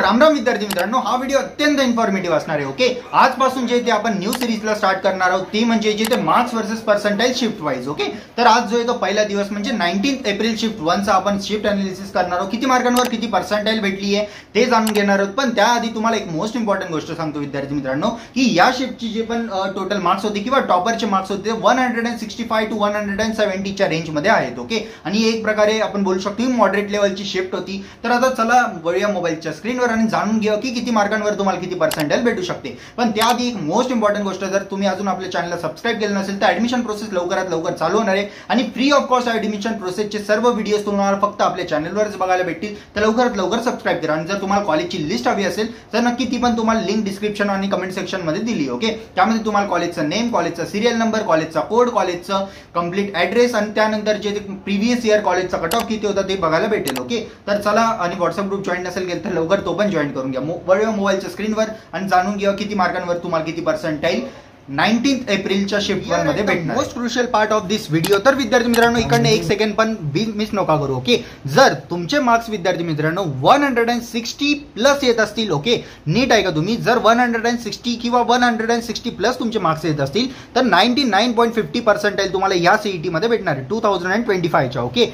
राम राम विद्यार्थी मित्रांनो, हा व्हिडिओ अत्यंत इन्फॉर्मेटिव्ह असणार आहे. ओके, आजपासून जे ते आपण न्यू सिरीजला स्टार्ट करणार आहोत ती म्हणजे जे ते marks versus percentile shift wise. Okay, तर आज जो आहे तो पहिला दिवस म्हणजे 19 एप्रिल शिफ्ट 1 चा आपण शिफ्ट अनालिसिस करणार आहोत. किती मार्कांवर किती पर्सेंटाइल भेटली आहे ते जाणून घेणार आहोत. पण त्याआधी तुम्हाला एक मोस्ट इम्पॉर्टंट गोष्ट सांगतो विद्यार्थी मित्रांनो, की या शिफ्टची जे पण टोटल मार्क्स होते किंवा टॉपरचे मार्क्स होते 165 टू 170 च्या रेंज मध्ये आहेत. ओके, आणि एक प्रकारे आपण बोलू शकतो मॉडरेट लेवलची शिफ्ट होती. तर आता चला वळूया मोबाईलच्या स्क्रीनवर आणि जाणून घ्या की किती मार्कांवर तुम्हाला किती पर्सेंटाइल भेटू शकते. पण त्याआधी एक मोस्ट इम्पॉर्टंट गोष्ट, जर तुम्ही अजून आपल्या चॅनलला सबस्क्राईब केलं नसेल तर ऍडमिशन प्रोसेस लवकरात लवकर चालू होणार आहे आणि फ्री ऑफ कॉस्ट ऍडमिशन प्रोसेसचे सर्व व्हिडिओज तुम्हाला फक्त आपल्या चॅनलवरच बघायला भेटतील. तर लवकरात लवकर सबस्क्राईब करा आणि जर तुम्हाला कॉलेजची लिस्ट हवी असेल तर नक्की ती पण तुम्हाला लिंक डिस्क्रिप्शन आणि कमेंट सेक्शन मध्ये दिली. ओके, त्यामध्ये तुम्हाला कॉलेजचं नेम, कॉलेजचा सिरियल नंबर, कॉलेजचा कोड, कॉलेजचं कंप्लीट ऍड्रेस आणि त्यानंतर जे प्रीवियस इयर कॉलेजचा कट ऑफ किती होता ते बघायला भेटेल. ओके, तर चला, आणि व्हॉट्सअप ग्रुप जॉईन नसेल केलं तर लवकर तो पण जॉईन करून घ्या मोबाईलच्या स्क्रीनवर आणि जाणून घ्या किती मार्कांवर तुम्हाला किती पर्सेंटाइल 19 एप्रिलच्या शिफ्ट 1 मध्ये भेटणार. Most crucial part of this video. तर विद्यार्थी मित्रांनो, इकडनं एक सेकंड पण मिस नका करू. ओके, जर तुमचे मार्क्स विद्यार्थी मित्रांनो 160 प्लस येत असतील, ओके नीट आहे का तुम्ही, जर 160 किंवा 160 प्लस तुमचे मार्क्स येत असतील तर 99.50 पर्सेंटाइल तुम्हाला या सीईटी मध्ये भेटणार आहे 2025 च्या. ओके,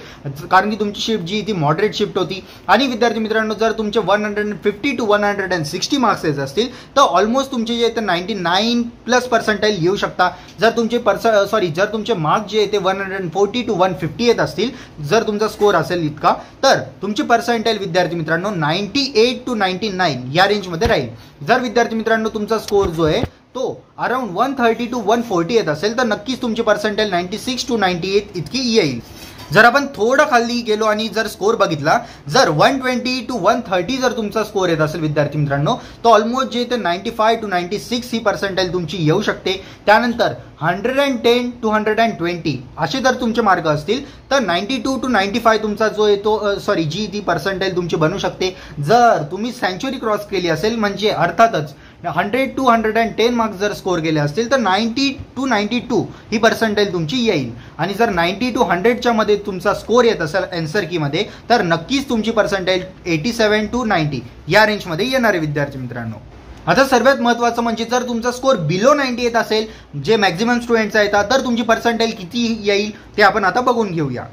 कारण की तुमची शिफ्ट जी ती मॉडरेट शिफ्ट होती. आणि विद्यार्थी मित्रांनो, जर तुमचे 150 टू 160 मार्क्स येत असतील तर ऑलमोस्ट तुमचे जे 99 प्लस पर्सेंटाइल येऊ शकता. जर तुमचे जर तुमचे मार्क्स जे ते 140 टू 150 येत असतील, जर तुमचा स्कोर असेल इतका, तर तुमची पर्सेंटाइल विद्यार्थी मित्रांनो 98 टू 99 या रेंज मध्ये राहील. जर विद्यार्थी मित्रांनो तुमचा स्कोर जो आहे तो अराउंड 130 टू 140 येत असेल तर नक्कीच तुमची पर्सेंटाइल 96 टू 98 इतकी येईल. जर आपण थोडं खाली गेलो आणि जर स्कोर बघितला, जर 120 टू 130 जर तुमचा स्कोर येत असेल विद्यार्थी मित्रांनो, तर ऑलमोस्ट जे ते 95 टू 96 ही पर्सेंटाइल तुमची येऊ शकते. त्यानंतर 110 टू 120 असे जर तुमचे मार्क असतील तर 92 टू 95 तुमचा जो येतो जी ती पर्सेंटाइल तुमची बनू शकते. जर तुम्ही सेंचुरी क्रॉस केली असेल म्हणजे अर्थातच 100 टू 110 मार्क्स जर स्कोर केले असतील तर 90 टू 92 ही पर्सेंटाइल तुमची येईल. आणि जर 90 टू 100च्या मध्ये तुमचा स्कोर येत असेल आन्सर की मध्ये, तर नक्कीच तुमची पर्सेंटाइल 87 टू 90 या रेंजमध्ये येणार आहे विद्यार्थी मित्रांनो. आता सर्वात महत्त्वाचं म्हणजे जर तुमचा स्कोर बिलो 90 येत असेल, जे मॅक्झिमम स्टुडंटचा येतात, तर तुमची पर्सेंटाइल किती येईल ते आपण आता बघून घेऊया.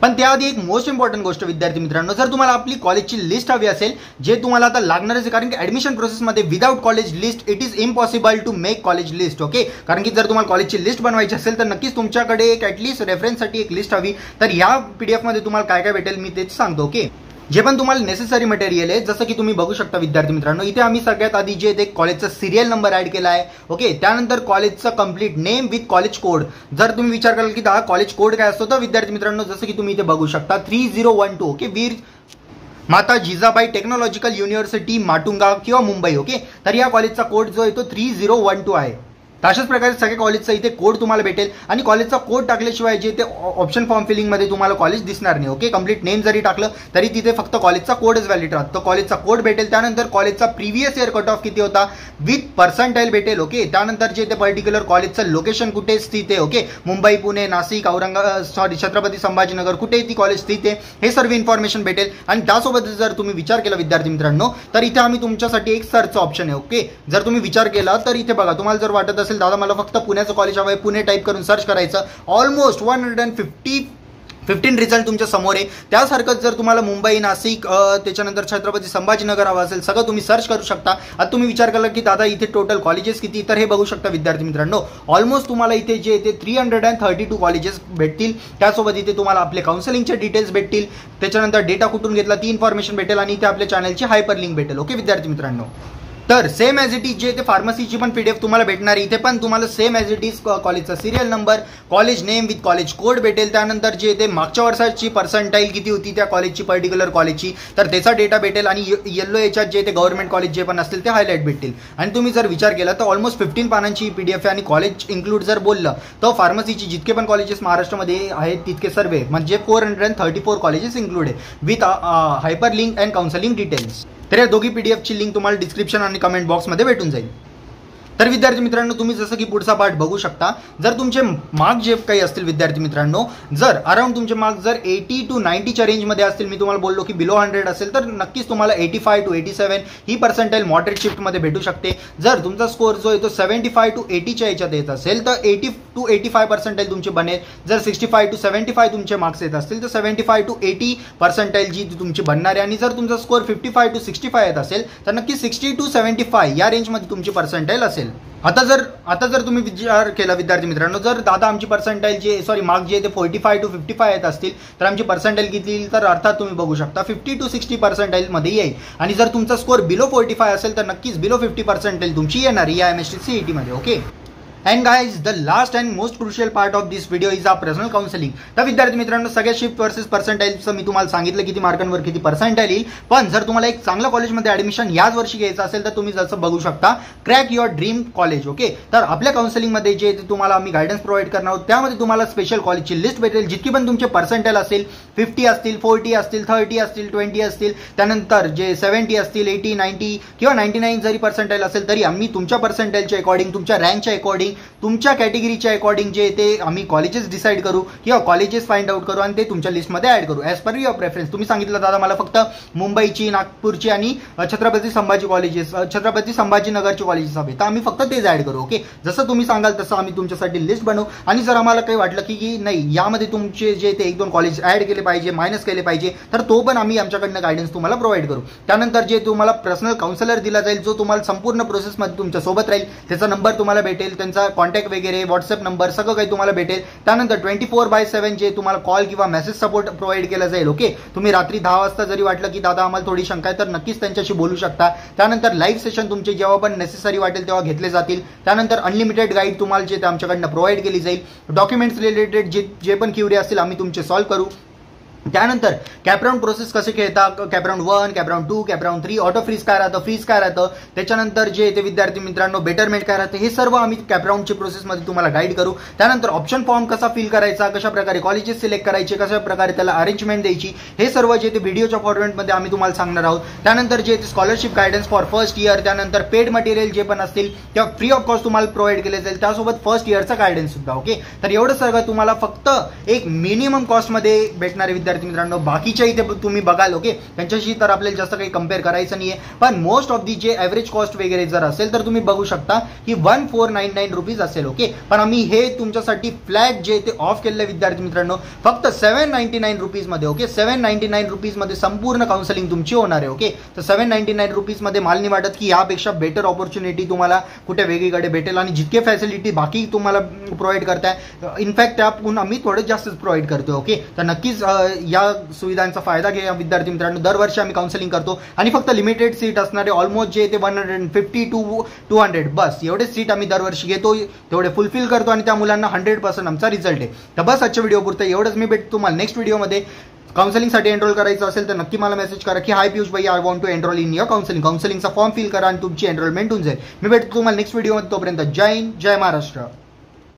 पण त्याआधी एक मोस्ट इम्पॉर्टंट गोष्ट विद्यार्थी मित्रांनो, जर तुम्हाला आपली कॉलेजची लिस्ट हवी असेल, जे तुम्हाला आता लागणारच आहे, कारण की ऍडमिशन प्रोसेसमध्ये without college list it is impossible to make college list. Okay, कारण की जर तुम्हाला कॉलेजची लिस्ट बनवायची असेल तर नक्कीच तुमच्याकडे एक ऍटलीस्ट रेफरन्ससाठी एक लिस्ट हवी. तर या पीडीएफ मध्ये तुम्हाला काय काय भेटेल मी तेच सांगतो. ओके, जे पण तुम्हाला नेसेसरी मटेरियल आहे, जसं की तुम्ही बघू शकता विद्यार्थी मित्रांनो, इथे आम्ही सगळ्यात आधी जे ते कॉलेजचा सिरियल नंबर ऍड केला आहे. ओके, त्यानंतर कॉलेजचा complete name with college code. जर तुम्ही विचार कराल की हा कॉलेज कोड काय असतो, तर विद्यार्थी मित्रांनो जसं की तुम्ही इथे बघू शकता 3012. ओके, वीर माता जिजाबाई टेक्नॉलॉजिकल युनिव्हर्सिटी माटुंगा किंवा मुंबई. ओके, तर या कॉलेजचा कोड जो आहे तो 3012 आहे. अशाच प्रकारे सगळ्या कॉलेजचा इथे कोड तुम्हाला भेटेल आणि कॉलेजचा कोड टाकल्याशिवाय जे ते ऑप्शन फॉर्म फिलिंग मध्ये तुम्हाला कॉलेज दिसणार नाही. ओके, कंप्लीट नेम जरी टाकलं तरी तिथे फक्त कॉलेजचा कोडच व्हॅलिड राहतो. कॉलेजचा कोड भेटेल. त्यानंतर कॉलेजचा प्रीवियस इयर कट ऑफ किती होता विथ पर्सेंटाइल भेटेल. ओके, त्यानंतर जे ते पर्टिक्युलर कॉलेजचं लोकेशन कुठे स्थित आहे, ओके मुंबई, पुणे, नाशिक, छत्रपती संभाजीनगर कुठे ती कॉलेज स्थित आहे हे सर्व इन्फॉर्मेशन भेटेल. आणि त्यासोबत जर तुम्ही विचार केला विद्यार्थी मित्रांनो, तर इथे आम्ही तुमच्यासाठी एक सर्च ऑप्शन आहे. ओके, जर तुम्ही विचार केला तर इथे बघा, तुम्हाला जर वाटत असेल दादा मला फक्त पुण्याचं कॉलेज हवं आहे, पुणे टाईप करून सर्च करायचं, ऑलमोस्ट 115 रिझल्ट तुमच्या समोर आहे. त्यासारखंच जर तुम्हाला मुंबई, नाशिक, त्याच्यानंतर छत्रपती संभाजीनगर हवं असेल, सगळं तुम्ही सर्च करू शकता. आता तुम्ही विचार केला की दादा इथे टोटल कॉलेजेस किती, तर हे बघू शकता विद्यार्थी मित्रांनो, ऑलमोस्ट तुम्हाला इथे जे ते 332 कॉलेजेस भेटतील. त्यासोबत इथे तुम्हाला आपले काउन्सिलिंगचे डिटेल्स भेटतील, त्याच्यानंतर डेटा कुठून घेतला ती इन्फॉर्मेशन भेटेल आणि इथे आपल्या चॅनलची हायपर लिंक भेटेल. ओके विद्यार्थी मित्रांनो, तर सेम ॲज इट इज जे ते फार्मसीची पण पीडीएफ तुम्हाला भेटणार. इथे पण तुम्हाला सेम ॲज इट इज कॉलेजचा serial number, college name with college code भेटेल. त्यानंतर जे ते मागच्या वर्षाची पर्सेंटाइल किती होती त्या कॉलेजची पर्टिक्युलर कॉलेजची, तर त्याचा डेटा भेटेल. आणि येलो याच्यात जे ते गव्हर्नमेंट कॉलेज जे पण असतील ते हायलाइट भेटतील. आणि तुम्ही जर विचार केला तर ऑलमोस्ट 15 पानांची पीडीएफ आहे. आणि कॉलेज इन्क्लूड जर बोललं तर फार्मसीची जितके पण कॉलेजेस महाराष्ट्रामध्ये आहेत तितके सर्वे म्हणजे 434 कॉलेजेस इन्क्लूड आहे with hyper link and counselling details. तर या दोघी पीडीएफची लिंक तुम्हाला डिस्क्रिप्शन आणि कमेंट बॉक्समध्ये भेटून जाईल. तर विद्यार्थी मित्रांनो, तुम्ही जसं की पुढचा पार्ट बघू शकता, जर तुमचे मार्क जे काही असतील विद्यार्थी मित्रांनो, जर अराउंड तुमचे मार्क जर 80 to 90च्या रेंजमध्ये असतील, मी तुम्हाला बोललो की बिलो 100 असेल, तर नक्कीच तुम्हाला 85 to 87 ही पर्सेंटाईल मॉडरेट शिफ्टमध्ये भेटू शकते. जर तुमचा स्कोर जो आहे तो 75 to 80च्या याच्यात येत असेल तर 80 to 85 पर्सेंटाईल तुमची बनेल. जर 65 to 75 तुमचे मार्क्स येत असतील तर 75 to 80 पर्सेंटाईल जी तुमची बनणार आहे. आणि जर तुमचा स्कोर 55 to 65 येत असेल तर नक्की 60 to 75 या रेंजमध्ये तुमची पर्सेंटाईल असेल. आता जर तुम्ही विचार केला विद्यार्थी मित्रांनो, जर दादा आमची पर्सेंटाईल मार्क जे ते 45 to 55 येत असतील तर आमची पर्सेंटाईल किती येईल, तर अर्थात तुम्ही बघू शकता 50 to 60 पर्सेंटाईल मध्ये येईल. आणि जर तुमचा स्कोर बिलो 45 असेल तर नक्कीच बिलो 50 पर्सेंटाईल तुमची येणार या MSc CET मध्ये. Okay. And guys, the last and most crucial part of this video is our personal counseling. तर विद्यार्थी मित्रांनो, सगळ्या शिफ्ट वर्सेस पर्सेंटाईलचं मी तुम्हाला सांगितलं किती मार्कांवर किती पर्सेंटाईल येईल. पण जर तुम्हाला एक चांगल्या कॉलेजमध्ये ऍडमिशन याच वर्षी घ्यायचं असेल तर तुम्ही जसं बघू शकता, crack your dream college. Okay. तर आपल्या काउन्सिलिंगमध्ये जे तुम्हाला आम्ही गायडन्स प्रोव्हाइड करणार आहोत, त्यामध्ये तुम्हाला स्पेशल कॉलेजची लिस्ट भेटेल. जितकी पण तुमचे पर्सेंटाईल असेल, 50 असतील, 40 असतील, 30 असतील, 20 असतील, त्यानंतर जे 70 असतील, 80, 90 किंवा 99 जरी पर्सेंटाईल असेल तरी आम्ही तुमच्या पर्सेंटाईलच्या अकॉर्डिंग, तुमच्या रँकच्या अकॉर्डिंग, तुमच्या कॅटेगरीच्या अकॉर्डिंग जे ते आम्ही कॉलेजेस डिसाईड करू किंवा कॉलेजेस फाइंड आउट करू आणि ते तुमच्या लिस्टमध्ये ऍड करू ॲज पर युअर प्रेफरन्स. तुम्ही सांगितलं दादा मला फक्त मुंबईची, नागपूरची आणि छत्रपती संभाजी कॉलेजेस, छत्रपती संभाजीनगरची कॉलेजेस हवे, तर आम्ही फक्त तेच ऍड करू. ओके. जसं तुम्ही सांगाल तसं आम्ही तुमच्यासाठी लिस्ट बनवू. आणि जर आम्हाला काही वाटलं की नाही यामध्ये तुमचे जे ते 1-2 कॉलेज ऍड केले पाहिजे, मायनस केले पाहिजे, तर तो पण आम्ही आमच्याकडनं गायडन्स तुम्हाला प्रोव्हाइड करू. त्यानंतर जे तुम्हाला पर्सनल काउन्सिलर दिला जाईल, जो तुम्हाला संपूर्ण प्रोसेसमध्ये तुमच्या सोबत राहील, त्याचा नंबर तुम्हाला भेटेल, त्यांचा कॉन्टॅक्ट वगैरे, व्हॉट्सअप नंबर सगळं काही तुम्हाला भेटेल. त्यानंतर 24/7 जे तुम्हाला कॉल किंवा मेसेज सपोर्ट प्रोव्हाइड केला जाईल. ओके. तुम्ही रात्री 10 वाजता जरी वाटलं की दादा आम्हाला थोडी शंका आहे तर नक्कीच त्यांच्याशी बोलू शकता. त्यानंतर लाईव्ह सेशन तुमचे जेव्हा पण नेसेसरी वाटेल तेव्हा घेतले जातील. त्यानंतर अनलिमिटेड गाईड तुम्हाला जे आमच्याकडनं प्रोव्हाइड केली जाईल. डॉक्युमेंट्स रिलेटेड जे पण क्युरी असतील आम्ही तुमचे सॉल्व्ह करू. त्यानंतर कॅपराउंड प्रोसेस कसे खेळता, CAP round 1, CAP round 2, CAP round 3, auto freeze काय राहतं, फ्रीज काय राहतं, त्याच्यानंतर जे ते विद्यार्थी मित्रांनो बेटरमेंट काय राहतं, हे सर्व आम्ही कॅपराउंडची प्रोसेसमध्ये तुम्हाला गाईड करू. त्यानंतर ऑप्शन फॉर्म कसा फिल करायचा, कशा प्रकारे कॉलेजेस सिलेक्ट करायचे, कशा प्रकारे त्याला अरेंजमेंट द्यायची, हे सर्व जे ते व्हिडिओच्या फॉर्मॅटमध्ये आम्ही तुम्हाला सांगणार आहोत. त्यानंतर जे ते scholarship guidance for first year, त्यानंतर पेड मटेरियल जे पण असतील त्या फ्री ऑफ कॉस्ट तुम्हाला प्रोव्हाइड केले जाईल, त्यासोबत फर्स्ट इयरचा गायडन्स सुद्धा. ओके. तर एवढं सगळं तुम्हाला फक्त एक मिनिमम कॉस्टमध्ये भेटणारे विद्यार्थी मित्रांनो. बाकी इथे तुम्ही बघाल. ओके. त्यांच्याशी तर आपल्याला जास्त काही कम्पेअर करायचं नाहीये, पण मोस्ट ऑफ दी जे एव्हरेज कॉस्ट वगैरे जर असेल तर तुम्ही बघू शकता की 1499 रुपीज असेल. ओके. पण आम्ही हे तुमच्यासाठी फ्लॅट जे ते ऑफ केलेले विद्यार्थी मित्रांनो फक्त 799 रुपीज मध्ये. ओके. 799 रुपीज मध्ये संपूर्ण काउन्सिलिंग तुमची होणार आहे. ओके. तर 799 रुपीज मध्ये मला नाही वाटत की यापेक्षा बेटर ऑपॉर्च्युनिटी तुम्हाला कुठे वेगळीकडे भेटेल. आणि जितके फॅसिलिटी बाकी तुम्हाला प्रोव्हाइड करताय, इनफॅक्ट त्याहून आम्ही थोडे जास्तच प्रोव्हाइड करतो. ओके. तर नक्कीच या सुविधांचा फायदा घ्या विद्यार्थी मित्रांनो. दरवर्षी आम्ही काउन्सिलिंग करतो आणि फक्त लिमिटेड सीट असणारे ऑलमोस्ट जे ते 150 to 200 बस एवढेच सीट आम्ही दरवर्षी घेतो, तेवढे फुलफिल करतो आणि त्या मुलांना 100% आमचा रिझल्ट आहे. तर बस आजच्या व्हिडिओ पुरतं एवढंच. मी भेटतो तुम्हाला नेक्स्ट व्हिडिओमध्ये. काउन्सिलिंगसाठी एनरोल करायचं असेल तर नक्की मला मेसेज करा की हाय पियुष भाई, I want to enroll in your counselling. काउन्सिलिंगचा फॉर्म फिल करा आणि तुमची एनरोलमेंट होऊन जाईल. मी भेटतो तुम्हाला नेक्स्ट व्हिडिओमध्ये. तोपर्यंत जय हिंद, जय महाराष्ट्र.